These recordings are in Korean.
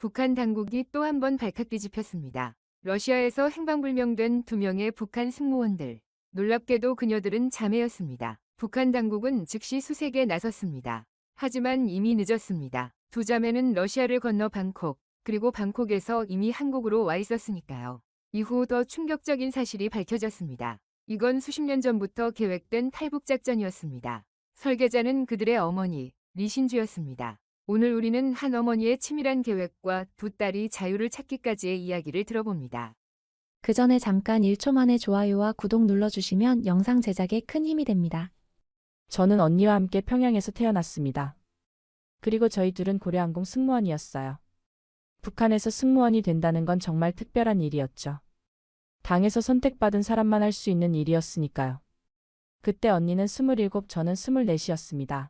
북한 당국이 또 한 번 발칵 뒤집혔습니다. 러시아에서 행방불명된 2명의 북한 승무원들. 놀랍게도 그녀들은 자매였습니다. 북한 당국은 즉시 수색에 나섰습니다. 하지만 이미 늦었습니다. 두 자매는 러시아를 건너 방콕, 그리고 방콕에서 이미 한국으로 와 있었으니까요. 이후 더 충격적인 사실이 밝혀졌습니다. 이건 수십 년 전부터 계획된 탈북 작전이었습니다. 설계자는 그들의 어머니, 리신주였습니다. 오늘 우리는 한 어머니의 치밀한 계획과 두 딸이 자유를 찾기까지의 이야기를 들어봅니다. 그 전에 잠깐 1초 만에 좋아요와 구독 눌러주시면 영상 제작에 큰 힘이 됩니다. 저는 언니와 함께 평양에서 태어났습니다. 그리고 저희 둘은 고려항공 승무원이었어요. 북한에서 승무원이 된다는 건 정말 특별한 일이었죠. 당에서 선택받은 사람만 할 수 있는 일이었으니까요. 그때 언니는 27, 저는 24이었습니다.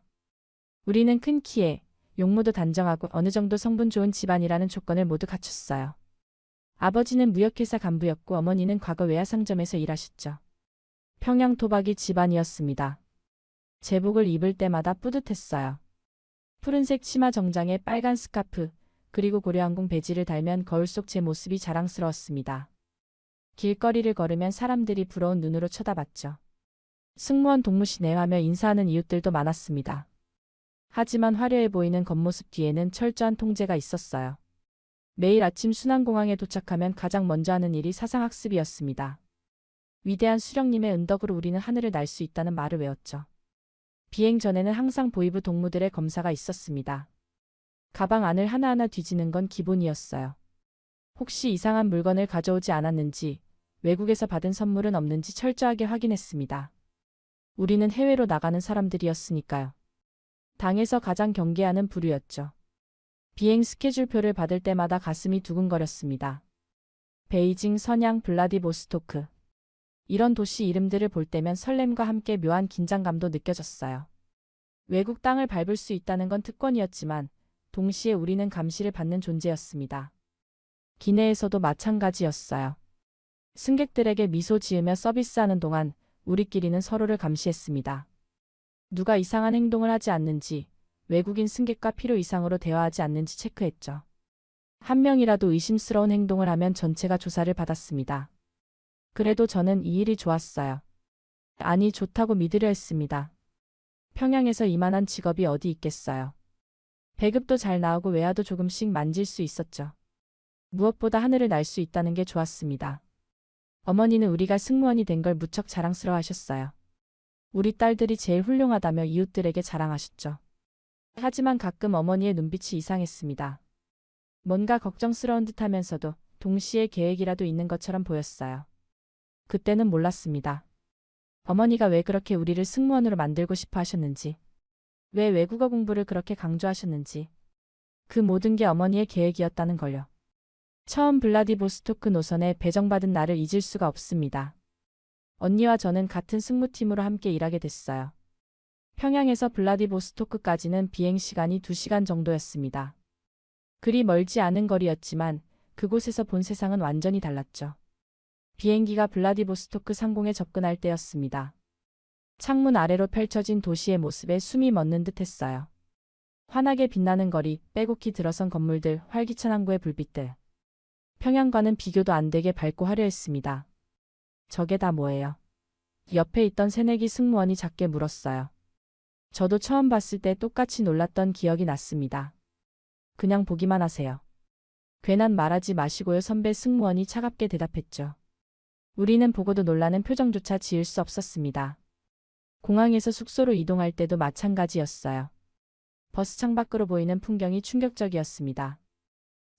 우리는 큰 키에, 용모도 단정하고 어느 정도 성분 좋은 집안이라는 조건을 모두 갖췄어요. 아버지는 무역회사 간부였고 어머니는 과거 외화상점에서 일하셨죠. 평양 토박이 집안이었습니다. 제복을 입을 때마다 뿌듯했어요. 푸른색 치마 정장에 빨간 스카프, 그리고 고려항공 배지를 달면 거울 속 제 모습이 자랑스러웠습니다. 길거리를 걸으면 사람들이 부러운 눈으로 쳐다봤죠. 승무원 동무시네 하며 인사하는 이웃들도 많았습니다. 하지만 화려해 보이는 겉모습 뒤에는 철저한 통제가 있었어요. 매일 아침 순안공항에 도착하면 가장 먼저 하는 일이 사상학습이었습니다. 위대한 수령님의 은덕으로 우리는 하늘을 날 수 있다는 말을 외웠죠. 비행 전에는 항상 보이부 동무들의 검사가 있었습니다. 가방 안을 하나하나 뒤지는 건 기본이었어요. 혹시 이상한 물건을 가져오지 않았는지, 외국에서 받은 선물은 없는지 철저하게 확인했습니다. 우리는 해외로 나가는 사람들이었으니까요. 당에서 가장 경계하는 부류였죠. 비행 스케줄표를 받을 때마다 가슴이 두근거렸습니다. 베이징, 선양, 블라디보스토크. 이런 도시 이름들을 볼 때면 설렘과 함께 묘한 긴장감도 느껴졌어요. 외국 땅을 밟을 수 있다는 건 특권이었지만 동시에 우리는 감시를 받는 존재였습니다. 기내에서도 마찬가지였어요. 승객들에게 미소 지으며 서비스하는 동안 우리끼리는 서로를 감시했습니다. 누가 이상한 행동을 하지 않는지, 외국인 승객과 필요 이상으로 대화하지 않는지 체크했죠. 한 명이라도 의심스러운 행동을 하면 전체가 조사를 받았습니다. 그래도 저는 이 일이 좋았어요. 아니, 좋다고 믿으려 했습니다. 평양에서 이만한 직업이 어디 있겠어요. 배급도 잘 나오고 외화도 조금씩 만질 수 있었죠. 무엇보다 하늘을 날 수 있다는 게 좋았습니다. 어머니는 우리가 승무원이 된 걸 무척 자랑스러워하셨어요. 우리 딸들이 제일 훌륭하다며 이웃들에게 자랑하셨죠. 하지만 가끔 어머니의 눈빛이 이상했습니다. 뭔가 걱정스러운 듯하면서도 동시에 계획이라도 있는 것처럼 보였어요. 그때는 몰랐습니다. 어머니가 왜 그렇게 우리를 승무원으로 만들고 싶어 하셨는지, 왜 외국어 공부를 그렇게 강조하셨는지, 그 모든 게 어머니의 계획이었다는 걸요. 처음 블라디보스토크 노선에 배정받은 날을 잊을 수가 없습니다. 언니와 저는 같은 승무팀으로 함께 일하게 됐어요. 평양에서 블라디보스토크까지는 비행 시간이 2시간 정도였습니다. 그리 멀지 않은 거리였지만 그곳에서 본 세상은 완전히 달랐죠. 비행기가 블라디보스토크 상공에 접근할 때였습니다. 창문 아래로 펼쳐진 도시의 모습에 숨이 멎는 듯 했어요. 환하게 빛나는 거리, 빼곡히 들어선 건물들, 활기찬 항구의 불빛들. 평양과는 비교도 안 되게 밝고 화려했습니다. 저게 다 뭐예요? 옆에 있던 새내기 승무원이 작게 물었어요. 저도 처음 봤을 때 똑같이 놀랐던 기억이 났습니다. 그냥 보기만 하세요. 괜한 말하지 마시고요, 선배 승무원이 차갑게 대답했죠. 우리는 보고도 놀라는 표정조차 지을 수 없었습니다. 공항에서 숙소로 이동할 때도 마찬가지였어요. 버스 창밖으로 보이는 풍경이 충격적이었습니다.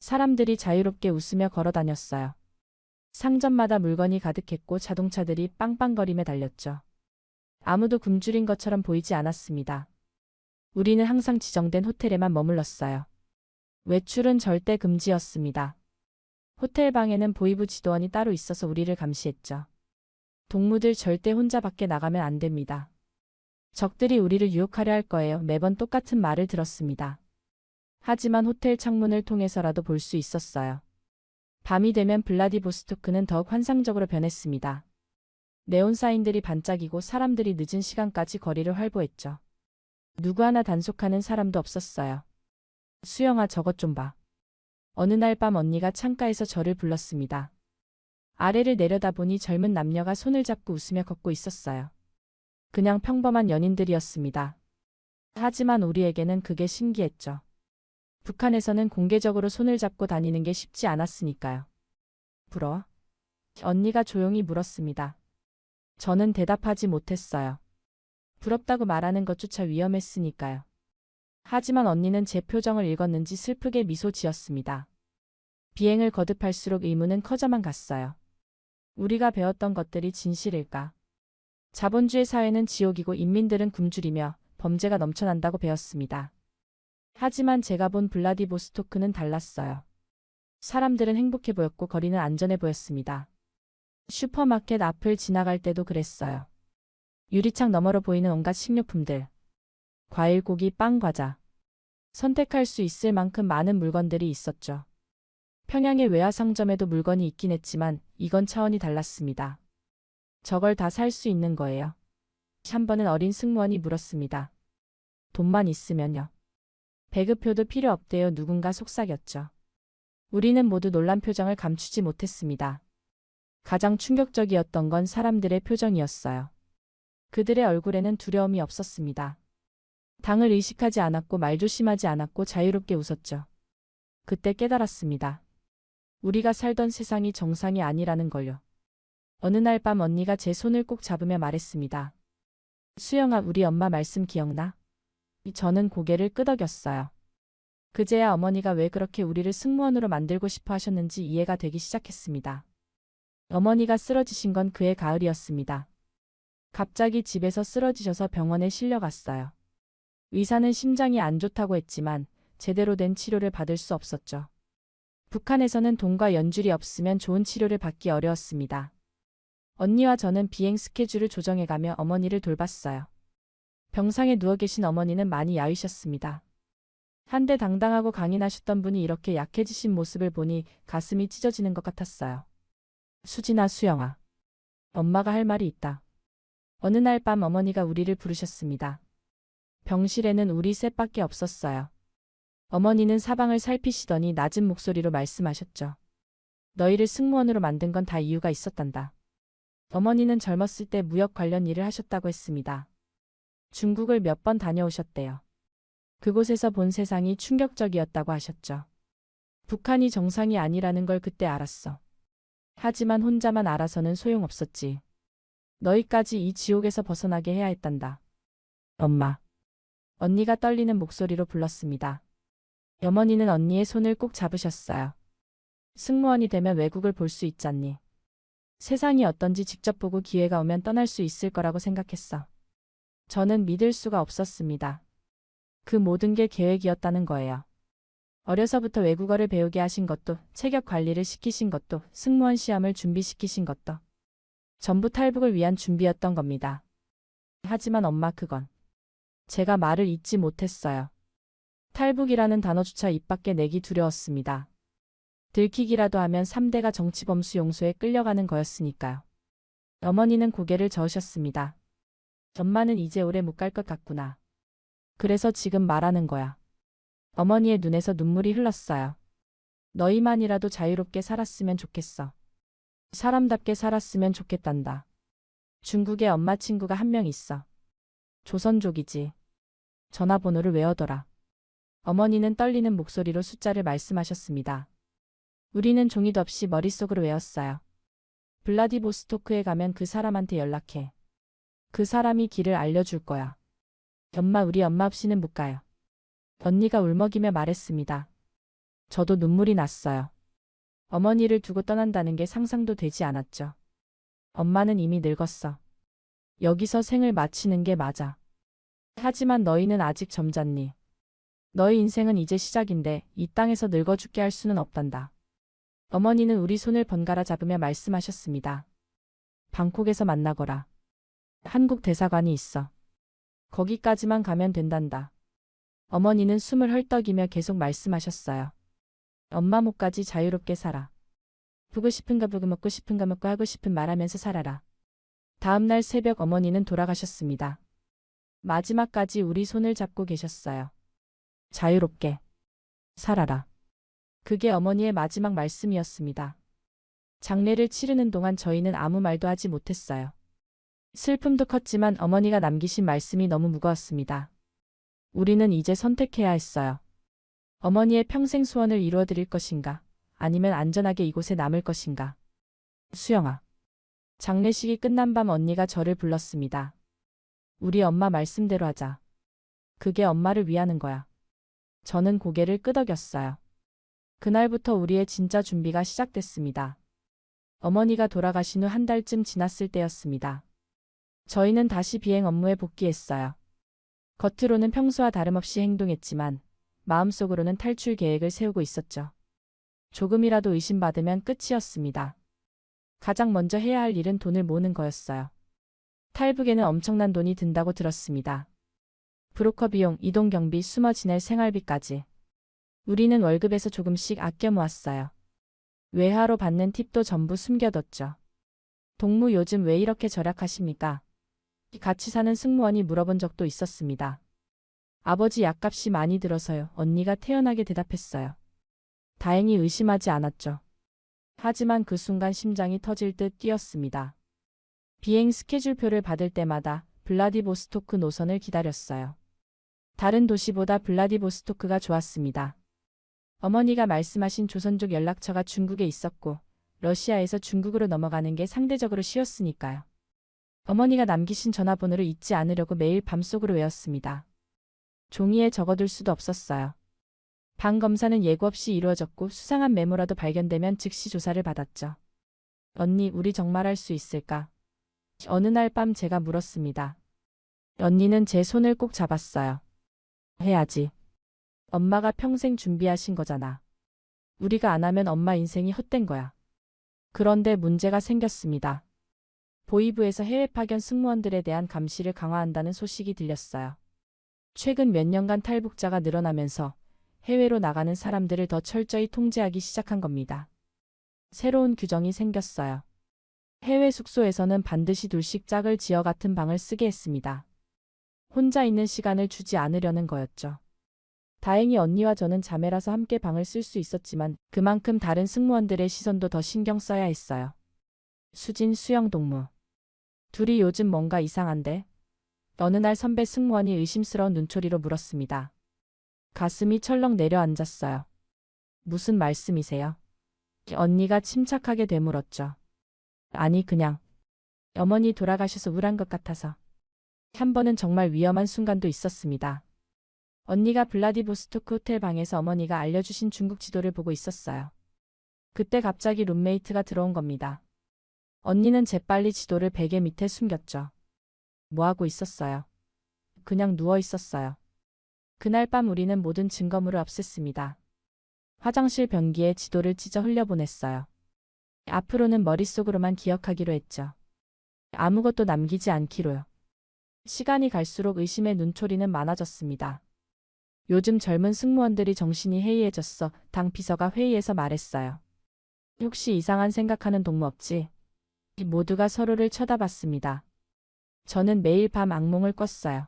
사람들이 자유롭게 웃으며 걸어 다녔어요. 상점마다 물건이 가득했고 자동차들이 빵빵거리며 달렸죠. 아무도 굶주린 것처럼 보이지 않았습니다. 우리는 항상 지정된 호텔에만 머물렀어요. 외출은 절대 금지였습니다. 호텔 방에는 보이부 지도원이 따로 있어서 우리를 감시했죠. 동무들 절대 혼자 밖에 나가면 안 됩니다. 적들이 우리를 유혹하려 할 거예요. 매번 똑같은 말을 들었습니다. 하지만 호텔 창문을 통해서라도 볼 수 있었어요. 밤이 되면 블라디보스토크는 더욱 환상적으로 변했습니다. 네온 사인들이 반짝이고 사람들이 늦은 시간까지 거리를 활보했죠. 누구 하나 단속하는 사람도 없었어요. 수영아, 저것 좀 봐. 어느 날 밤 언니가 창가에서 저를 불렀습니다. 아래를 내려다보니 젊은 남녀가 손을 잡고 웃으며 걷고 있었어요. 그냥 평범한 연인들이었습니다. 하지만 우리에게는 그게 신기했죠. 북한에서는 공개적으로 손을 잡고 다니는 게 쉽지 않았으니까요. 부러워? 언니가 조용히 물었습니다. 저는 대답하지 못했어요. 부럽다고 말하는 것조차 위험했으니까요. 하지만 언니는 제 표정을 읽었는지 슬프게 미소 지었습니다. 비행을 거듭할수록 의문은 커져만 갔어요. 우리가 배웠던 것들이 진실일까? 자본주의 사회는 지옥이고 인민들은 굶주리며 범죄가 넘쳐난다고 배웠습니다. 하지만 제가 본 블라디보스토크는 달랐어요. 사람들은 행복해 보였고 거리는 안전해 보였습니다. 슈퍼마켓 앞을 지나갈 때도 그랬어요. 유리창 너머로 보이는 온갖 식료품들. 과일, 고기, 빵, 과자. 선택할 수 있을 만큼 많은 물건들이 있었죠. 평양의 외화상점에도 물건이 있긴 했지만 이건 차원이 달랐습니다. 저걸 다 살 수 있는 거예요. 한 번은 어린 승무원이 물었습니다. 돈만 있으면요. 배급표도 필요 없대요. 누군가 속삭였죠. 우리는 모두 놀란 표정을 감추지 못했습니다. 가장 충격적이었던 건 사람들의 표정이었어요. 그들의 얼굴에는 두려움이 없었습니다. 당을 의식하지 않았고 말조심하지 않았고 자유롭게 웃었죠. 그때 깨달았습니다. 우리가 살던 세상이 정상이 아니라는 걸요. 어느 날 밤 언니가 제 손을 꼭 잡으며 말했습니다. 수영아, 우리 엄마 말씀 기억나? 저는 고개를 끄덕였어요. 그제야 어머니가 왜 그렇게 우리를 승무원으로 만들고 싶어 하셨는지 이해가 되기 시작했습니다. 어머니가 쓰러지신 건 그해 가을이었습니다. 갑자기 집에서 쓰러지셔서 병원에 실려갔어요. 의사는 심장이 안 좋다고 했지만 제대로 된 치료를 받을 수 없었죠. 북한에서는 돈과 연줄이 없으면 좋은 치료를 받기 어려웠습니다. 언니와 저는 비행 스케줄을 조정해가며 어머니를 돌봤어요. 병상에 누워 계신 어머니는 많이 야위셨습니다. 한데 당당하고 강인하셨던 분이 이렇게 약해지신 모습을 보니 가슴이 찢어지는 것 같았어요. 수진아, 수영아. 엄마가 할 말이 있다. 어느 날 밤 어머니가 우리를 부르셨습니다. 병실에는 우리 셋밖에 없었어요. 어머니는 사방을 살피시더니 낮은 목소리로 말씀하셨죠. 너희를 승무원으로 만든 건 다 이유가 있었단다. 어머니는 젊었을 때 무역 관련 일을 하셨다고 했습니다. 중국을 몇 번 다녀오셨대요. 그곳에서 본 세상이 충격적이었다고 하셨죠. 북한이 정상이 아니라는 걸 그때 알았어. 하지만 혼자만 알아서는 소용없었지. 너희까지 이 지옥에서 벗어나게 해야 했단다. 엄마. 언니가 떨리는 목소리로 불렀습니다. 어머니는 언니의 손을 꼭 잡으셨어요. 승무원이 되면 외국을 볼 수 있잖니. 세상이 어떤지 직접 보고 기회가 오면 떠날 수 있을 거라고 생각했어. 저는 믿을 수가 없었습니다. 그 모든 게 계획이었다는 거예요. 어려서부터 외국어를 배우게 하신 것도, 체격 관리를 시키신 것도, 승무원 시험을 준비시키신 것도 전부 탈북을 위한 준비였던 겁니다. 하지만 엄마, 그건 제가 말을 잇지 못했어요. 탈북이라는 단어조차 입 밖에 내기 두려웠습니다. 들키기라도 하면 3대가 정치범수 용소에 끌려가는 거였으니까요. 어머니는 고개를 저으셨습니다. 엄마는 이제 오래 못 갈 것 같구나. 그래서 지금 말하는 거야. 어머니의 눈에서 눈물이 흘렀어요. 너희만이라도 자유롭게 살았으면 좋겠어. 사람답게 살았으면 좋겠단다. 중국에 엄마 친구가 한 명 있어. 조선족이지. 전화번호를 외워둬라. 어머니는 떨리는 목소리로 숫자를 말씀하셨습니다. 우리는 종이도 없이 머릿속으로 외웠어요. 블라디보스토크에 가면 그 사람한테 연락해. 그 사람이 길을 알려줄 거야. 엄마, 우리 엄마 없이는 못 가요. 언니가 울먹이며 말했습니다. 저도 눈물이 났어요. 어머니를 두고 떠난다는 게 상상도 되지 않았죠. 엄마는 이미 늙었어. 여기서 생을 마치는 게 맞아. 하지만 너희는 아직 젊잖니. 너희 인생은 이제 시작인데 이 땅에서 늙어 죽게 할 수는 없단다. 어머니는 우리 손을 번갈아 잡으며 말씀하셨습니다. 방콕에서 만나거라. 한국 대사관이 있어. 거기까지만 가면 된단다. 어머니는 숨을 헐떡이며 계속 말씀하셨어요. 엄마 목까지 자유롭게 살아. 보고 싶은가 보고 먹고 싶은가 먹고 하고 싶은 말하면서 살아라. 다음 날 새벽 어머니는 돌아가셨습니다. 마지막까지 우리 손을 잡고 계셨어요. 자유롭게 살아라. 그게 어머니의 마지막 말씀이었습니다. 장례를 치르는 동안 저희는 아무 말도 하지 못했어요. 슬픔도 컸지만 어머니가 남기신 말씀이 너무 무거웠습니다. 우리는 이제 선택해야 했어요. 어머니의 평생 소원을 이루어드릴 것인가, 아니면 안전하게 이곳에 남을 것인가. 수영아. 장례식이 끝난 밤 언니가 저를 불렀습니다. 우리 엄마 말씀대로 하자. 그게 엄마를 위하는 거야. 저는 고개를 끄덕였어요. 그날부터 우리의 진짜 준비가 시작됐습니다. 어머니가 돌아가신 후 한 달쯤 지났을 때였습니다. 저희는 다시 비행 업무에 복귀했어요. 겉으로는 평소와 다름없이 행동했지만 마음속으로는 탈출 계획을 세우고 있었죠. 조금이라도 의심받으면 끝이었습니다. 가장 먼저 해야 할 일은 돈을 모으는 거였어요. 탈북에는 엄청난 돈이 든다고 들었습니다. 브로커 비용, 이동 경비, 숨어 지낼 생활비까지. 우리는 월급에서 조금씩 아껴 모았어요. 외화로 받는 팁도 전부 숨겨뒀죠. 동무 요즘 왜 이렇게 절약하십니까? 같이 사는 승무원이 물어본 적도 있었습니다. 아버지 약값이 많이 들어서요. 언니가 태연하게 대답했어요. 다행히 의심하지 않았죠. 하지만 그 순간 심장이 터질 듯 뛰었습니다. 비행 스케줄표를 받을 때마다 블라디보스토크 노선을 기다렸어요. 다른 도시보다 블라디보스토크가 좋았습니다. 어머니가 말씀하신 조선족 연락처가 중국에 있었고 러시아에서 중국으로 넘어가는 게 상대적으로 쉬웠으니까요. 어머니가 남기신 전화번호를 잊지 않으려고 매일 밤속으로 외웠습니다. 종이에 적어둘 수도 없었어요. 방 검사는 예고 없이 이루어졌고 수상한 메모라도 발견되면 즉시 조사를 받았죠. 언니, 우리 정말 할 수 있을까? 어느 날 밤 제가 물었습니다. 언니는 제 손을 꼭 잡았어요. 해야지. 엄마가 평생 준비하신 거잖아. 우리가 안 하면 엄마 인생이 헛된 거야. 그런데 문제가 생겼습니다. 보이부에서 해외 파견 승무원들에 대한 감시를 강화한다는 소식이 들렸어요. 최근 몇 년간 탈북자가 늘어나면서 해외로 나가는 사람들을 더 철저히 통제하기 시작한 겁니다. 새로운 규정이 생겼어요. 해외 숙소에서는 반드시 둘씩 짝을 지어 같은 방을 쓰게 했습니다. 혼자 있는 시간을 주지 않으려는 거였죠. 다행히 언니와 저는 자매라서 함께 방을 쓸 수 있었지만 그만큼 다른 승무원들의 시선도 더 신경 써야 했어요. 수진, 수영 동무. 둘이 요즘 뭔가 이상한데? 어느 날 선배 승무원이 의심스러운 눈초리로 물었습니다. 가슴이 철렁 내려앉았어요. 무슨 말씀이세요? 언니가 침착하게 되물었죠. 아니, 그냥 어머니 돌아가셔서 우울한 것 같아서. 한 번은 정말 위험한 순간도 있었습니다. 언니가 블라디보스토크 호텔 방에서 어머니가 알려주신 중국 지도를 보고 있었어요. 그때 갑자기 룸메이트가 들어온 겁니다. 언니는 재빨리 지도를 베개 밑에 숨겼죠. 뭐 하고 있었어요? 그냥 누워 있었어요. 그날 밤 우리는 모든 증거물을 없앴습니다. 화장실 변기에 지도를 찢어 흘려보냈어요. 앞으로는 머릿속으로만 기억하기로 했죠. 아무것도 남기지 않기로요. 시간이 갈수록 의심의 눈초리는 많아졌습니다. 요즘 젊은 승무원들이 정신이 해이해졌어. 당 비서가 회의에서 말했어요. 혹시 이상한 생각하는 동무 없지? 모두가 서로를 쳐다봤습니다. 저는 매일 밤 악몽을 꿨어요.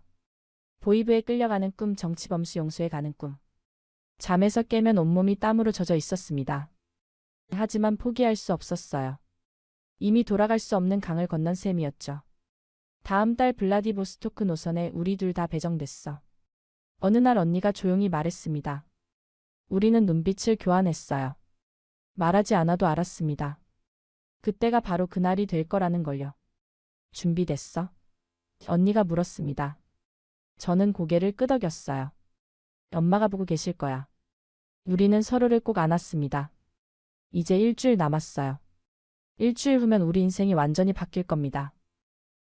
보이부에 끌려가는 꿈, 정치범수 용소에 가는 꿈. 잠에서 깨면 온몸이 땀으로 젖어 있었습니다. 하지만 포기할 수 없었어요. 이미 돌아갈 수 없는 강을 건넌 셈이었죠. 다음 달 블라디보스토크 노선에 우리 둘 다 배정됐어. 어느 날 언니가 조용히 말했습니다. 우리는 눈빛을 교환했어요. 말하지 않아도 알았습니다. 그때가 바로 그날이 될 거라는 걸요. 준비됐어? 언니가 물었습니다. 저는 고개를 끄덕였어요. 엄마가 보고 계실 거야. 우리는 서로를 꼭 안았습니다. 이제 일주일 남았어요. 일주일 후면 우리 인생이 완전히 바뀔 겁니다.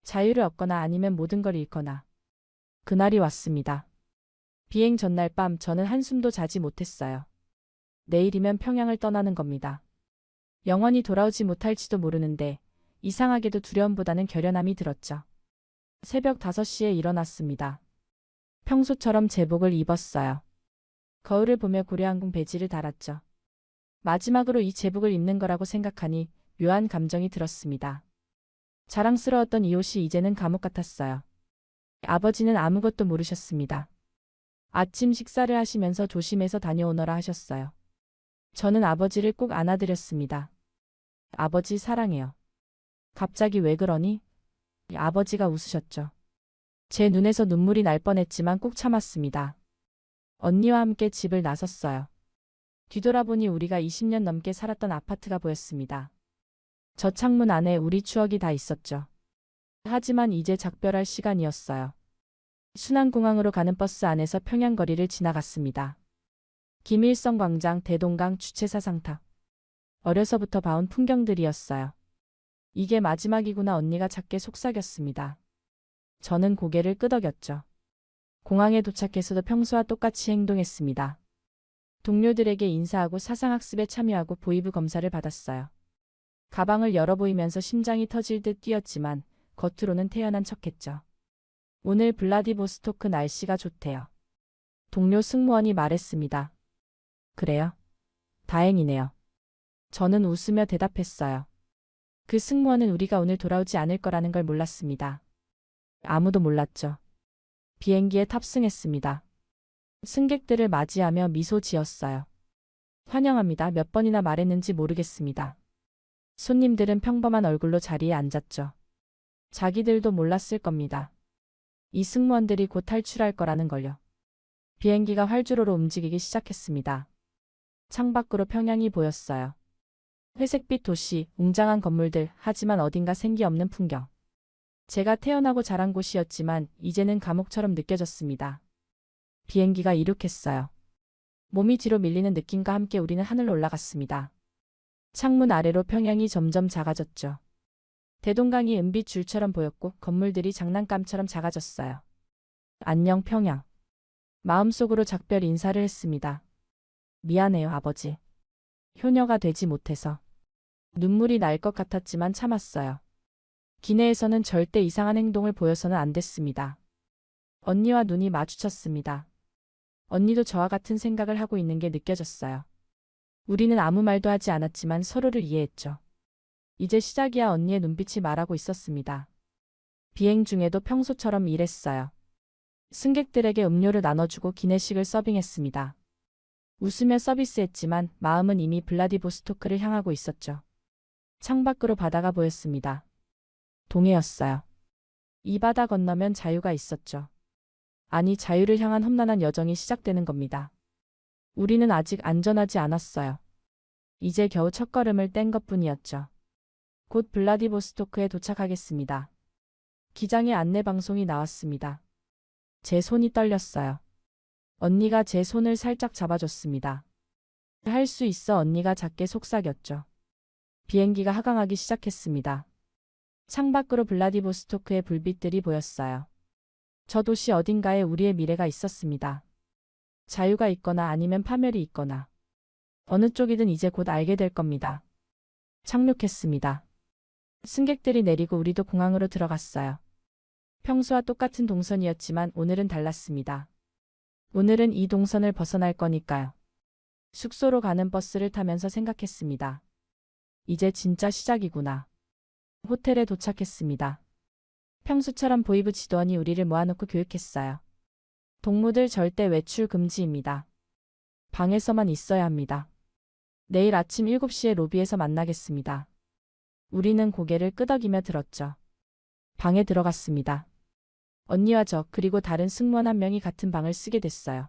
자유를 얻거나 아니면 모든 걸 잃거나. 그날이 왔습니다. 비행 전날 밤 저는 한숨도 자지 못했어요. 내일이면 평양을 떠나는 겁니다. 영원히 돌아오지 못할지도 모르는데 이상하게도 두려움보다는 결연함이 들었죠. 새벽 5시에 일어났습니다. 평소처럼 제복을 입었어요. 거울을 보며 고려항공 배지를 달았죠. 마지막으로 이 제복을 입는 거라고 생각하니 묘한 감정이 들었습니다. 자랑스러웠던 이 옷이 이제는 감옥 같았어요. 아버지는 아무것도 모르셨습니다. 아침 식사를 하시면서 조심해서 다녀오너라 하셨어요. 저는 아버지를 꼭 안아드렸습니다. 아버지 사랑해요. 갑자기 왜 그러니? 아버지가 웃으셨죠. 제 눈에서 눈물이 날 뻔했지만 꼭 참았습니다. 언니와 함께 집을 나섰어요. 뒤돌아보니 우리가 20년 넘게 살았던 아파트가 보였습니다. 저 창문 안에 우리 추억이 다 있었죠. 하지만 이제 작별할 시간이었어요. 순환공항으로 가는 버스 안에서 평양거리를 지나갔습니다. 김일성 광장, 대동강, 주체사 상탑. 어려서부터 봐온 풍경들이었어요. 이게 마지막이구나. 언니가 작게 속삭였습니다. 저는 고개를 끄덕였죠. 공항에 도착해서도 평소와 똑같이 행동했습니다. 동료들에게 인사하고 사상학습에 참여하고 보이브 검사를 받았어요. 가방을 열어 보이면서 심장이 터질 듯 뛰었지만 겉으로는 태연한 척했죠. 오늘 블라디보스토크 날씨가 좋대요. 동료 승무원이 말했습니다. 그래요? 다행이네요. 저는 웃으며 대답했어요. 그 승무원은 우리가 오늘 돌아오지 않을 거라는 걸 몰랐습니다. 아무도 몰랐죠. 비행기에 탑승했습니다. 승객들을 맞이하며 미소 지었어요. 환영합니다. 몇 번이나 말했는지 모르겠습니다. 손님들은 평범한 얼굴로 자리에 앉았죠. 자기들도 몰랐을 겁니다. 이 승무원들이 곧 탈출할 거라는 걸요. 비행기가 활주로로 움직이기 시작했습니다. 창밖으로 평양이 보였어요. 회색빛 도시, 웅장한 건물들, 하지만 어딘가 생기 없는 풍경. 제가 태어나고 자란 곳이었지만 이제는 감옥처럼 느껴졌습니다. 비행기가 이륙했어요. 몸이 뒤로 밀리는 느낌과 함께 우리는 하늘로 올라갔습니다. 창문 아래로 평양이 점점 작아졌죠. 대동강이 은빛 줄처럼 보였고 건물들이 장난감처럼 작아졌어요. 안녕 평양. 마음속으로 작별 인사를 했습니다. 미안해요 아버지. 효녀가 되지 못해서. 눈물이 날 것 같았지만 참았어요. 기내에서는 절대 이상한 행동을 보여서는 안 됐습니다. 언니와 눈이 마주쳤습니다. 언니도 저와 같은 생각을 하고 있는 게 느껴졌어요. 우리는 아무 말도 하지 않았지만 서로를 이해했죠. 이제 시작이야. 언니의 눈빛이 말하고 있었습니다. 비행 중에도 평소처럼 일했어요. 승객들에게 음료를 나눠주고 기내식을 서빙했습니다. 웃으며 서비스했지만 마음은 이미 블라디보스토크를 향하고 있었죠. 창밖으로 바다가 보였습니다. 동해였어요. 이 바다 건너면 자유가 있었죠. 아니, 자유를 향한 험난한 여정이 시작되는 겁니다. 우리는 아직 안전하지 않았어요. 이제 겨우 첫걸음을 뗀 것뿐이었죠. 곧 블라디보스토크에 도착하겠습니다. 기장의 안내방송이 나왔습니다. 제 손이 떨렸어요. 언니가 제 손을 살짝 잡아줬습니다. 할 수 있어. 언니가 작게 속삭였죠. 비행기가 하강하기 시작했습니다. 창밖으로 블라디보스토크의 불빛들이 보였어요. 저 도시 어딘가에 우리의 미래가 있었습니다. 자유가 있거나 아니면 파멸이 있거나. 어느 쪽이든 이제 곧 알게 될 겁니다. 착륙했습니다. 승객들이 내리고 우리도 공항으로 들어갔어요. 평소와 똑같은 동선이었지만 오늘은 달랐습니다. 오늘은 이 동선을 벗어날 거니까요. 숙소로 가는 버스를 타면서 생각했습니다. 이제 진짜 시작이구나. 호텔에 도착했습니다. 평소처럼 보이브 지도원이 우리를 모아놓고 교육했어요. 동무들 절대 외출 금지입니다. 방에서만 있어야 합니다. 내일 아침 7시에 로비에서 만나겠습니다. 우리는 고개를 끄덕이며 들었죠. 방에 들어갔습니다. 언니와 저 그리고 다른 승무원 한 명이 같은 방을 쓰게 됐어요.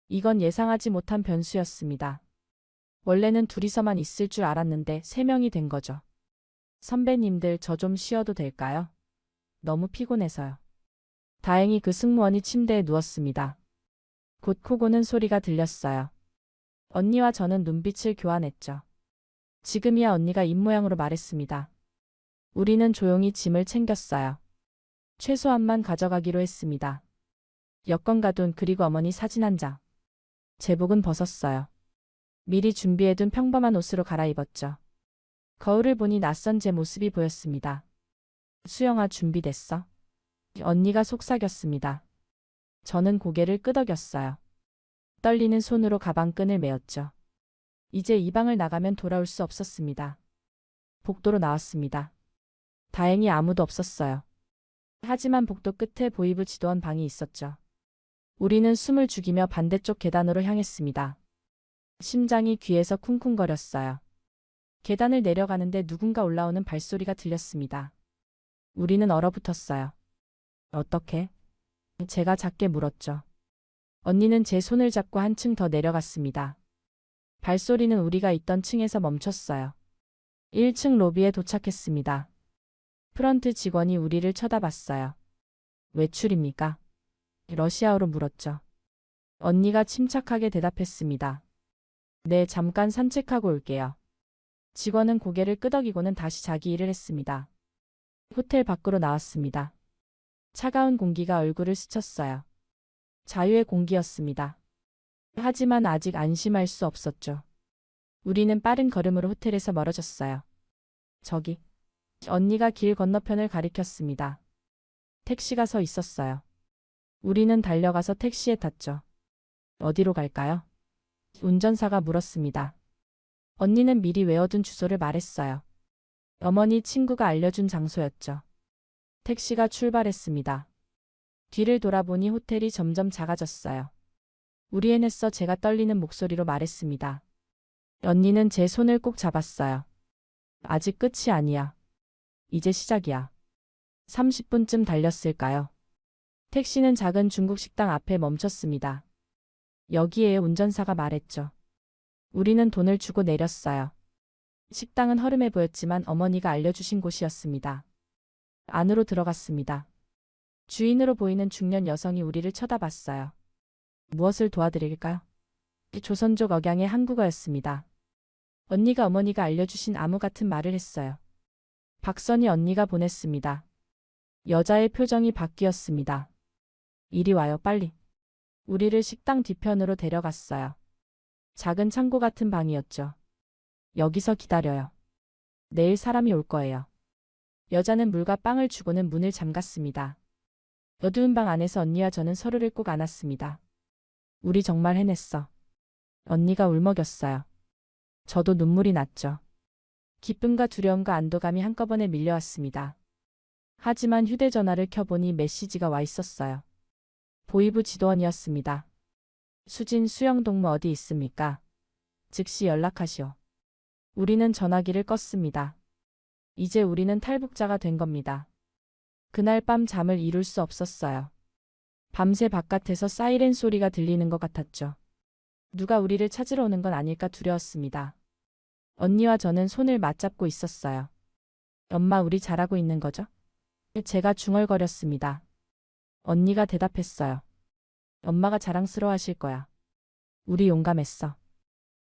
이건 예상하지 못한 변수였습니다. 원래는 둘이서만 있을 줄 알았는데 3명이 된 거죠. 선배님들 저 좀 쉬어도 될까요? 너무 피곤해서요. 다행히 그 승무원이 침대에 누웠습니다. 곧 코 고는 소리가 들렸어요. 언니와 저는 눈빛을 교환했죠. 지금이야. 언니가 입모양으로 말했습니다. 우리는 조용히 짐을 챙겼어요. 최소한만 가져가기로 했습니다. 여권과 돈 그리고 어머니 사진 한 장. 제복은 벗었어요. 미리 준비해둔 평범한 옷으로 갈아입었죠. 거울을 보니 낯선 제 모습이 보였습니다. 수영아 준비됐어? 언니가 속삭였습니다. 저는 고개를 끄덕였어요. 떨리는 손으로 가방끈을 메었죠. 이제 이 방을 나가면 돌아올 수 없었습니다. 복도로 나왔습니다. 다행히 아무도 없었어요. 하지만 복도 끝에 보이브 지도원 방이 있었죠. 우리는 숨을 죽이며 반대쪽 계단으로 향했습니다. 심장이 귀에서 쿵쿵거렸어요. 계단을 내려가는데 누군가 올라오는 발소리가 들렸습니다. 우리는 얼어붙었어요. 어떻게? 제가 작게 물었죠. 언니는 제 손을 잡고 한층 더 내려갔습니다. 발소리는 우리가 있던 층에서 멈췄어요. 1층 로비에 도착했습니다. 프런트 직원이 우리를 쳐다봤어요. 외출입니까? 러시아어로 물었죠. 언니가 침착하게 대답했습니다. 네, 잠깐 산책하고 올게요. 직원은 고개를 끄덕이고는 다시 자기 일을 했습니다. 호텔 밖으로 나왔습니다. 차가운 공기가 얼굴을 스쳤어요. 자유의 공기였습니다. 하지만 아직 안심할 수 없었죠. 우리는 빠른 걸음으로 호텔에서 멀어졌어요. 저기, 언니가 길 건너편을 가리켰습니다. 택시가 서 있었어요. 우리는 달려가서 택시에 탔죠. 어디로 갈까요? 운전사가 물었습니다. 언니는 미리 외워둔 주소를 말했어요. 어머니 친구가 알려준 장소였죠. 택시가 출발했습니다. 뒤를 돌아보니 호텔이 점점 작아졌어요. 우리 해냈어, 제가 떨리는 목소리로 말했습니다. 언니는 제 손을 꼭 잡았어요. 아직 끝이 아니야. 이제 시작이야. 30분쯤 달렸을까요? 택시는 작은 중국 식당 앞에 멈췄습니다. 여기에요, 운전사가 말했죠. 우리는 돈을 주고 내렸어요. 식당은 허름해 보였지만 어머니가 알려주신 곳이었습니다. 안으로 들어갔습니다. 주인으로 보이는 중년 여성이 우리를 쳐다봤어요. 무엇을 도와드릴까요? 조선족 억양의 한국어였습니다. 언니가 어머니가 알려주신 암호 같은 말을 했어요. 박선희 언니가 보냈습니다. 여자의 표정이 바뀌었습니다. 이리 와요, 빨리. 우리를 식당 뒤편으로 데려갔어요. 작은 창고 같은 방이었죠. 여기서 기다려요. 내일 사람이 올 거예요. 여자는 물과 빵을 주고는 문을 잠갔습니다. 어두운 방 안에서 언니와 저는 서로를 꼭 안았습니다. 우리 정말 해냈어. 언니가 울먹였어요. 저도 눈물이 났죠. 기쁨과 두려움과 안도감이 한꺼번에 밀려왔습니다. 하지만 휴대전화를 켜보니 메시지가 와 있었어요. 보이부 지도원이었습니다. 수진 수영동무 어디 있습니까? 즉시 연락하시오. 우리는 전화기를 껐습니다. 이제 우리는 탈북자가 된 겁니다. 그날 밤 잠을 이룰 수 없었어요. 밤새 바깥에서 사이렌 소리가 들리는 것 같았죠. 누가 우리를 찾으러 오는 건 아닐까 두려웠습니다. 언니와 저는 손을 맞잡고 있었어요. 엄마, 우리 잘하고 있는 거죠? 제가 중얼거렸습니다. 언니가 대답했어요. 엄마가 자랑스러워하실 거야. 우리 용감했어.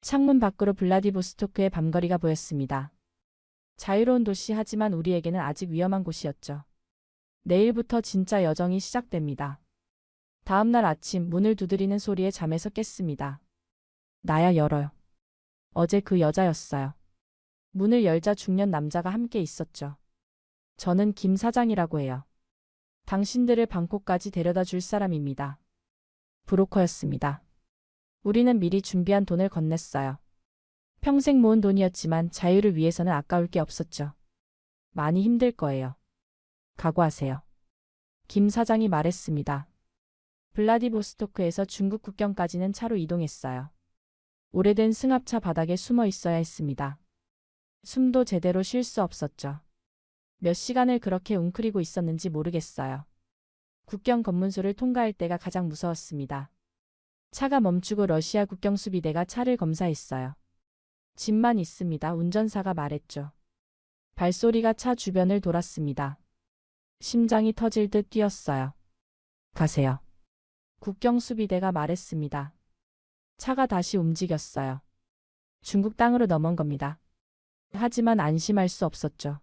창문 밖으로 블라디보스토크의 밤거리가 보였습니다. 자유로운 도시, 하지만 우리에게는 아직 위험한 곳이었죠. 내일부터 진짜 여정이 시작됩니다. 다음 날 아침 문을 두드리는 소리에 잠에서 깼습니다. 나야, 열어요. 어제 그 여자였어요. 문을 열자 중년 남자가 함께 있었죠. 저는 김 사장이라고 해요. 당신들을 방콕까지 데려다 줄 사람입니다. 브로커였습니다. 우리는 미리 준비한 돈을 건넸어요. 평생 모은 돈이었지만 자유를 위해서는 아까울 게 없었죠. 많이 힘들 거예요. 각오하세요. 김 사장이 말했습니다. 블라디보스토크에서 중국 국경까지는 차로 이동했어요. 오래된 승합차 바닥에 숨어 있어야 했습니다. 숨도 제대로 쉴 수 없었죠. 몇 시간을 그렇게 웅크리고 있었는지 모르겠어요. 국경 검문소를 통과할 때가 가장 무서웠습니다. 차가 멈추고 러시아 국경 수비대가 차를 검사했어요. 짐만 있습니다. 운전사가 말했죠. 발소리가 차 주변을 돌았습니다. 심장이 터질 듯 뛰었어요. 가세요. 국경 수비대가 말했습니다. 차가 다시 움직였어요. 중국 땅으로 넘어온 겁니다. 하지만 안심할 수 없었죠.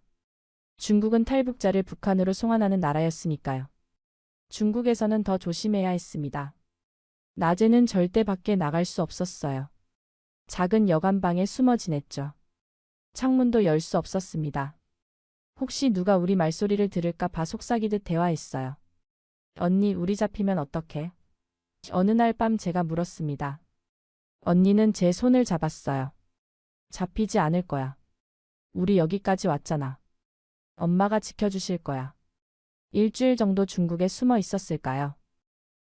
중국은 탈북자를 북한으로 송환하는 나라였으니까요. 중국에서는 더 조심해야 했습니다. 낮에는 절대 밖에 나갈 수 없었어요. 작은 여관방에 숨어 지냈죠. 창문도 열 수 없었습니다. 혹시 누가 우리 말소리를 들을까 봐 속삭이듯 대화했어요. 언니, 우리 잡히면 어떡해? 어느 날 밤 제가 물었습니다. 언니는 제 손을 잡았어요. 잡히지 않을 거야. 우리 여기까지 왔잖아. 엄마가 지켜주실 거야. 일주일 정도 중국에 숨어 있었을까요?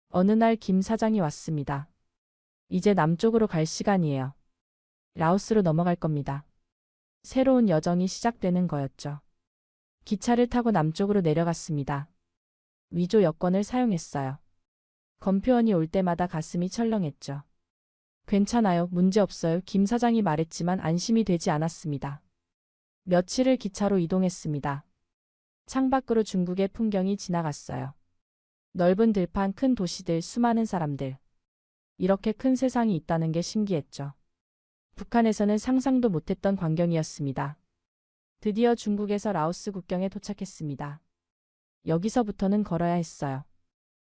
어느 날 김 사장이 왔습니다. 이제 남쪽으로 갈 시간이에요. 라오스로 넘어갈 겁니다. 새로운 여정이 시작되는 거였죠. 기차를 타고 남쪽으로 내려갔습니다. 위조 여권을 사용했어요. 검표원이 올 때마다 가슴이 철렁했죠. 괜찮아요. 문제 없어요. 김 사장이 말했지만 안심이 되지 않았습니다. 며칠을 기차로 이동했습니다. 창밖으로 중국의 풍경이 지나갔어요. 넓은 들판, 큰 도시들, 수많은 사람들. 이렇게 큰 세상이 있다는 게 신기했죠. 북한에서는 상상도 못했던 광경이었습니다. 드디어 중국에서 라오스 국경에 도착했습니다. 여기서부터는 걸어야 했어요.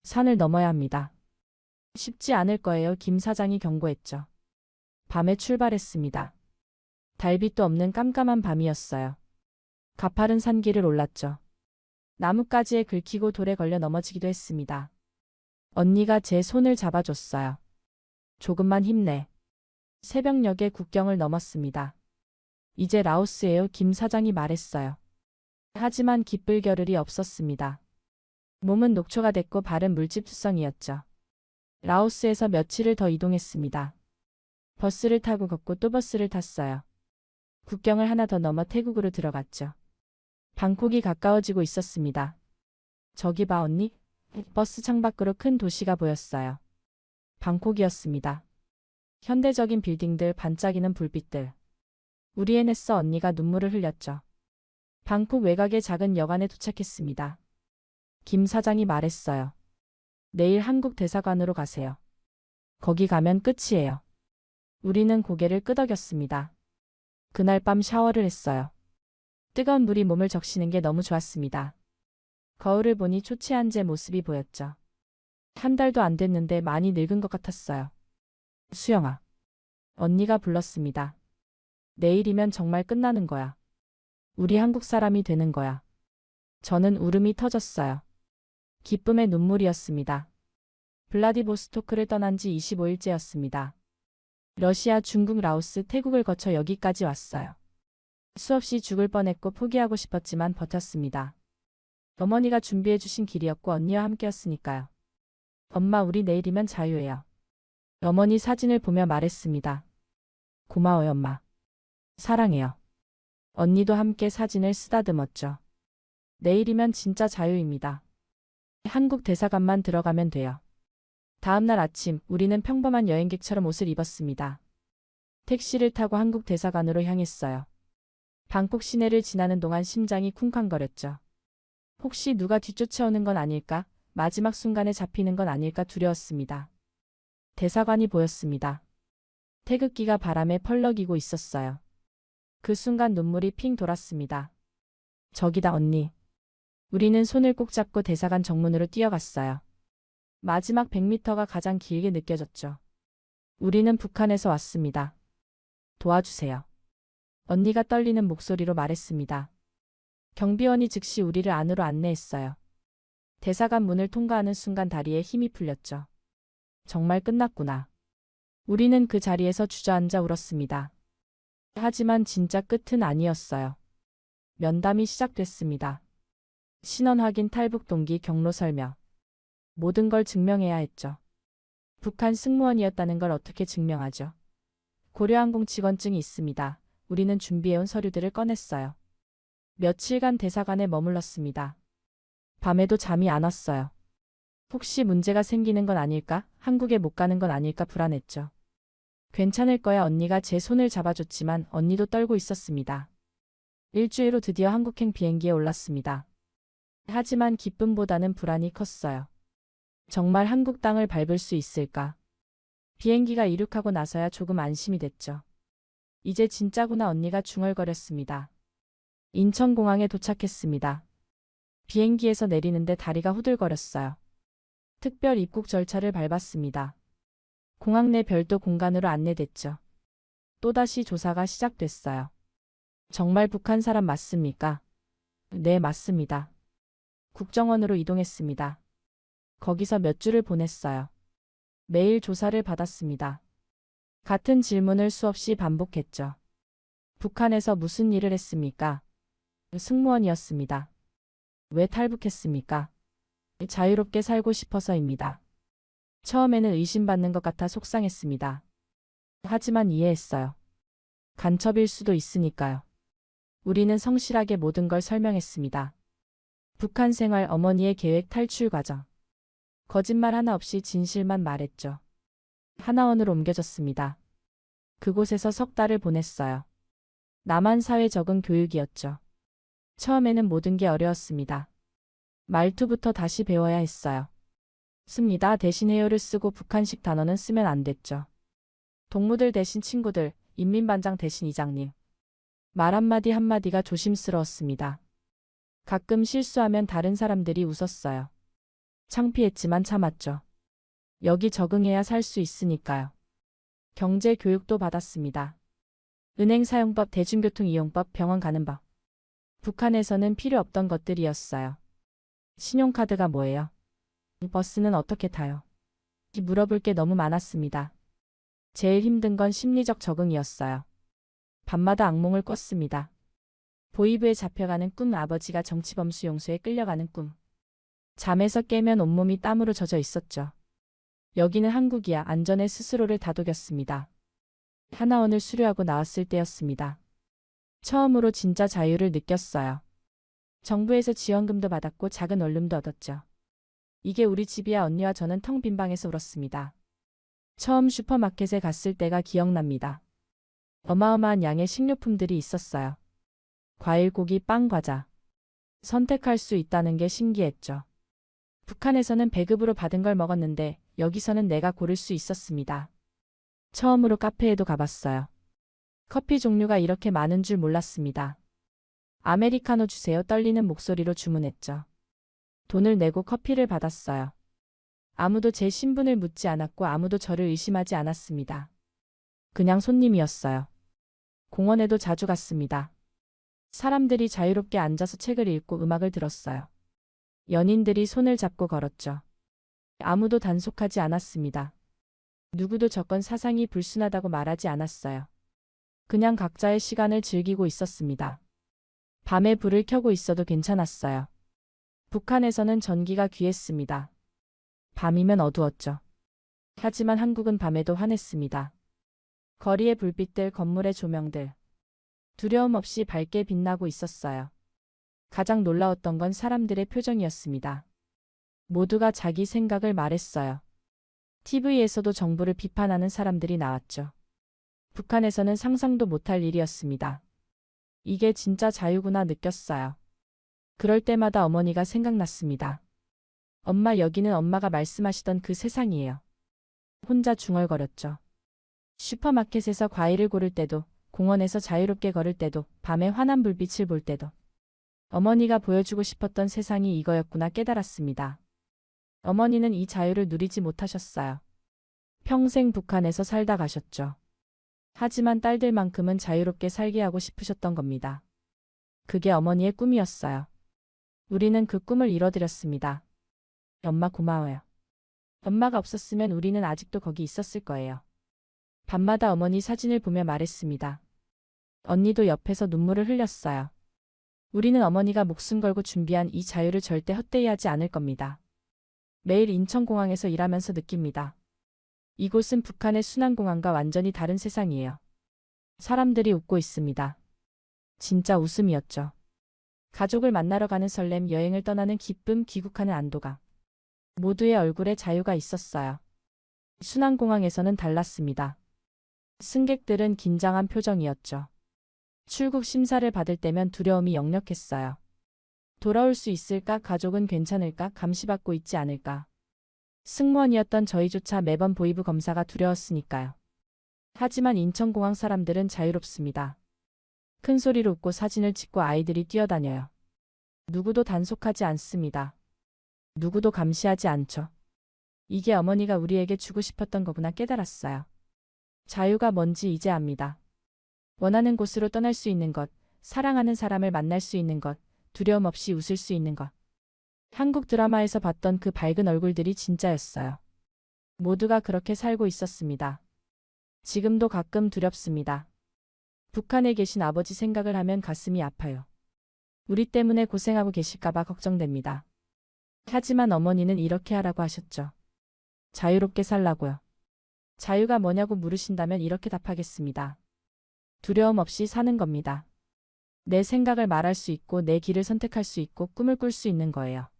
산을 넘어야 합니다. 쉽지 않을 거예요. 김 사장이 경고했죠. 밤에 출발했습니다. 달빛도 없는 깜깜한 밤이었어요. 가파른 산길을 올랐죠. 나뭇가지에 긁히고 돌에 걸려 넘어지기도 했습니다. 언니가 제 손을 잡아줬어요. 조금만 힘내. 새벽녘에 국경을 넘었습니다. 이제 라오스예요. 김 사장이 말했어요. 하지만 기쁠 겨를이 없었습니다. 몸은 녹초가 됐고 발은 물집투성이었죠. 라오스에서 며칠을 더 이동했습니다. 버스를 타고 걷고 또 버스를 탔어요. 국경을 하나 더 넘어 태국으로 들어갔죠. 방콕이 가까워지고 있었습니다. 저기 봐 언니. 버스 창밖으로 큰 도시가 보였어요. 방콕이었습니다. 현대적인 빌딩들, 반짝이는 불빛들. 우리 해냈어. 언니가 눈물을 흘렸죠. 방콕 외곽의 작은 여관에 도착했습니다. 김 사장이 말했어요. 내일 한국 대사관으로 가세요. 거기 가면 끝이에요. 우리는 고개를 끄덕였습니다. 그날 밤 샤워를 했어요. 뜨거운 물이 몸을 적시는 게 너무 좋았습니다. 거울을 보니 초췌한 제 모습이 보였죠. 한 달도 안 됐는데 많이 늙은 것 같았어요. 수영아. 언니가 불렀습니다. 내일이면 정말 끝나는 거야. 우리 한국 사람이 되는 거야. 저는 울음이 터졌어요. 기쁨의 눈물이었습니다. 블라디보스토크를 떠난 지 25일째였습니다. 러시아, 중국, 라오스, 태국을 거쳐 여기까지 왔어요. 수없이 죽을 뻔했고 포기하고 싶었지만 버텼습니다. 어머니가 준비해 주신 길이었고 언니와 함께였으니까요. 엄마, 우리 내일이면 자유해요. 어머니 사진을 보며 말했습니다. 고마워요, 엄마. 사랑해요. 언니도 함께 사진을 쓰다듬었죠. 내일이면 진짜 자유입니다. 한국 대사관만 들어가면 돼요. 다음 날 아침 우리는 평범한 여행객처럼 옷을 입었습니다. 택시를 타고 한국 대사관으로 향했어요. 방콕 시내를 지나는 동안 심장이 쿵쾅거렸죠. 혹시 누가 뒤쫓아오는 건 아닐까? 마지막 순간에 잡히는 건 아닐까 두려웠습니다. 대사관이 보였습니다. 태극기가 바람에 펄럭이고 있었어요. 그 순간 눈물이 핑 돌았습니다. 저기다 언니. 우리는 손을 꼭 잡고 대사관 정문으로 뛰어갔어요. 마지막 100m가 가장 길게 느껴졌죠. 우리는 북한에서 왔습니다. 도와주세요. 언니가 떨리는 목소리로 말했습니다. 경비원이 즉시 우리를 안으로 안내했어요. 대사관 문을 통과하는 순간 다리에 힘이 풀렸죠. 정말 끝났구나. 우리는 그 자리에서 주저앉아 울었습니다. 하지만 진짜 끝은 아니었어요. 면담이 시작됐습니다. 신원 확인, 탈북 동기, 경로 설명. 모든 걸 증명해야 했죠. 북한 승무원이었다는 걸 어떻게 증명하죠? 고려항공 직원증이 있습니다. 우리는 준비해온 서류들을 꺼냈어요. 며칠간 대사관에 머물렀습니다. 밤에도 잠이 안 왔어요. 혹시 문제가 생기는 건 아닐까? 한국에 못 가는 건 아닐까 불안했죠. 괜찮을 거야. 언니가 제 손을 잡아줬지만 언니도 떨고 있었습니다. 일주일 후 드디어 한국행 비행기에 올랐습니다. 하지만 기쁨보다는 불안이 컸어요. 정말 한국 땅을 밟을 수 있을까? 비행기가 이륙하고 나서야 조금 안심이 됐죠. 이제 진짜구나. 언니가 중얼거렸습니다. 인천공항에 도착했습니다. 비행기에서 내리는데 다리가 후들거렸어요. 특별 입국 절차를 밟았습니다. 공항 내 별도 공간으로 안내됐죠. 또다시 조사가 시작됐어요. 정말 북한 사람 맞습니까? 네, 맞습니다. 국정원으로 이동했습니다. 거기서 몇 주를 보냈어요. 매일 조사를 받았습니다. 같은 질문을 수없이 반복했죠. 북한에서 무슨 일을 했습니까? 승무원이었습니다. 왜 탈북했습니까? 자유롭게 살고 싶어서입니다. 처음에는 의심받는 것 같아 속상했습니다. 하지만 이해했어요. 간첩일 수도 있으니까요. 우리는 성실하게 모든 걸 설명했습니다. 북한 생활, 어머니의 계획, 탈출 과정. 거짓말 하나 없이 진실만 말했죠. 하나원으로 옮겨졌습니다. 그곳에서 석 달을 보냈어요. 남한 사회 적응 교육이었죠. 처음에는 모든 게 어려웠습니다. 말투부터 다시 배워야 했어요. 씁니다 대신 해요를 쓰고 북한식 단어는 쓰면 안 됐죠. 동무들 대신 친구들, 인민반장 대신 이장님. 말 한마디 한마디가 조심스러웠습니다. 가끔 실수하면 다른 사람들이 웃었어요. 창피했지만 참았죠. 여기 적응해야 살 수 있으니까요. 경제 교육도 받았습니다. 은행 사용법, 대중교통 이용법, 병원 가는 법. 북한에서는 필요 없던 것들이었어요. 신용카드가 뭐예요? 버스는 어떻게 타요? 물어볼 게 너무 많았습니다. 제일 힘든 건 심리적 적응이었어요. 밤마다 악몽을 꿨습니다. 보이브에 잡혀가는 꿈, 아버지가 정치범 수용소에 끌려가는 꿈. 잠에서 깨면 온몸이 땀으로 젖어 있었죠. 여기는 한국이야. 안전에 스스로를 다독였습니다. 하나원을 수료하고 나왔을 때였습니다. 처음으로 진짜 자유를 느꼈어요. 정부에서 지원금도 받았고 작은 원룸도 얻었죠. 이게 우리 집이야. 언니와 저는 텅 빈 방에서 울었습니다. 처음 슈퍼마켓에 갔을 때가 기억납니다. 어마어마한 양의 식료품들이 있었어요. 과일, 고기, 빵, 과자. 선택할 수 있다는 게 신기했죠. 북한에서는 배급으로 받은 걸 먹었는데 여기서는 내가 고를 수 있었습니다. 처음으로 카페에도 가봤어요. 커피 종류가 이렇게 많은 줄 몰랐습니다. 아메리카노 주세요. 떨리는 목소리로 주문했죠. 돈을 내고 커피를 받았어요. 아무도 제 신분을 묻지 않았고 아무도 저를 의심하지 않았습니다. 그냥 손님이었어요. 공원에도 자주 갔습니다. 사람들이 자유롭게 앉아서 책을 읽고 음악을 들었어요. 연인들이 손을 잡고 걸었죠. 아무도 단속하지 않았습니다. 누구도 저건 사상이 불순하다고 말하지 않았어요. 그냥 각자의 시간을 즐기고 있었습니다. 밤에 불을 켜고 있어도 괜찮았어요. 북한에서는 전기가 귀했습니다. 밤이면 어두웠죠. 하지만 한국은 밤에도 환했습니다. 거리의 불빛들, 건물의 조명들. 두려움 없이 밝게 빛나고 있었어요. 가장 놀라웠던 건 사람들의 표정이었습니다. 모두가 자기 생각을 말했어요. TV에서도 정부를 비판하는 사람들이 나왔죠. 북한에서는 상상도 못할 일이었습니다. 이게 진짜 자유구나 느꼈어요. 그럴 때마다 어머니가 생각났습니다. 엄마, 여기는 엄마가 말씀하시던 그 세상이에요. 혼자 중얼거렸죠. 슈퍼마켓에서 과일을 고를 때도, 공원에서 자유롭게 걸을 때도, 밤에 환한 불빛을 볼 때도 어머니가 보여주고 싶었던 세상이 이거였구나 깨달았습니다. 어머니는 이 자유를 누리지 못하셨어요. 평생 북한에서 살다 가셨죠. 하지만 딸들만큼은 자유롭게 살게 하고 싶으셨던 겁니다. 그게 어머니의 꿈이었어요. 우리는 그 꿈을 이뤄드렸습니다. 엄마 고마워요. 엄마가 없었으면 우리는 아직도 거기 있었을 거예요. 밤마다 어머니 사진을 보며 말했습니다. 언니도 옆에서 눈물을 흘렸어요. 우리는 어머니가 목숨 걸고 준비한 이 자유를 절대 헛되이 하지 않을 겁니다. 매일 인천공항에서 일하면서 느낍니다. 이곳은 북한의 순환공항과 완전히 다른 세상이에요. 사람들이 웃고 있습니다. 진짜 웃음이었죠. 가족을 만나러 가는 설렘, 여행을 떠나는 기쁨, 귀국하는 안도감. 모두의 얼굴에 자유가 있었어요. 순환공항에서는 달랐습니다. 승객들은 긴장한 표정이었죠. 출국 심사를 받을 때면 두려움이 역력했어요. 돌아올 수 있을까? 가족은 괜찮을까? 감시받고 있지 않을까? 승무원이었던 저희조차 매번 보이브 검사가 두려웠으니까요. 하지만 인천공항 사람들은 자유롭습니다. 큰 소리로 웃고 사진을 찍고 아이들이 뛰어다녀요. 누구도 단속하지 않습니다. 누구도 감시하지 않죠. 이게 어머니가 우리에게 주고 싶었던 거구나 깨달았어요. 자유가 뭔지 이제 압니다. 원하는 곳으로 떠날 수 있는 것, 사랑하는 사람을 만날 수 있는 것, 두려움 없이 웃을 수 있는 것. 한국 드라마에서 봤던 그 밝은 얼굴들이 진짜였어요. 모두가 그렇게 살고 있었습니다. 지금도 가끔 두렵습니다. 북한에 계신 아버지 생각을 하면 가슴이 아파요. 우리 때문에 고생하고 계실까봐 걱정됩니다. 하지만 어머니는 이렇게 하라고 하셨죠. 자유롭게 살라고요. 자유가 뭐냐고 물으신다면 이렇게 답하겠습니다. 두려움 없이 사는 겁니다. 내 생각을 말할 수 있고 내 길을 선택할 수 있고 꿈을 꿀 수 있는 거예요.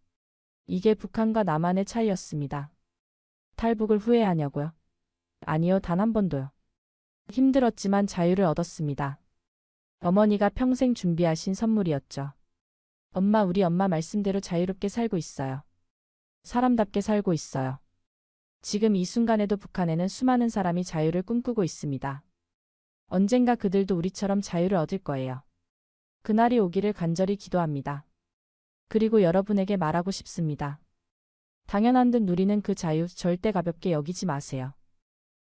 이게 북한과 남한의 차이였습니다. 탈북을 후회하냐고요? 아니요, 단 한 번도요. 힘들었지만 자유를 얻었습니다. 어머니가 평생 준비하신 선물이었죠. 엄마, 우리 엄마 말씀대로 자유롭게 살고 있어요. 사람답게 살고 있어요. 지금 이 순간에도 북한에는 수많은 사람이 자유를 꿈꾸고 있습니다. 언젠가 그들도 우리처럼 자유를 얻을 거예요. 그날이 오기를 간절히 기도합니다. 그리고 여러분에게 말하고 싶습니다. 당연한 듯 누리는 그 자유 절대 가볍게 여기지 마세요.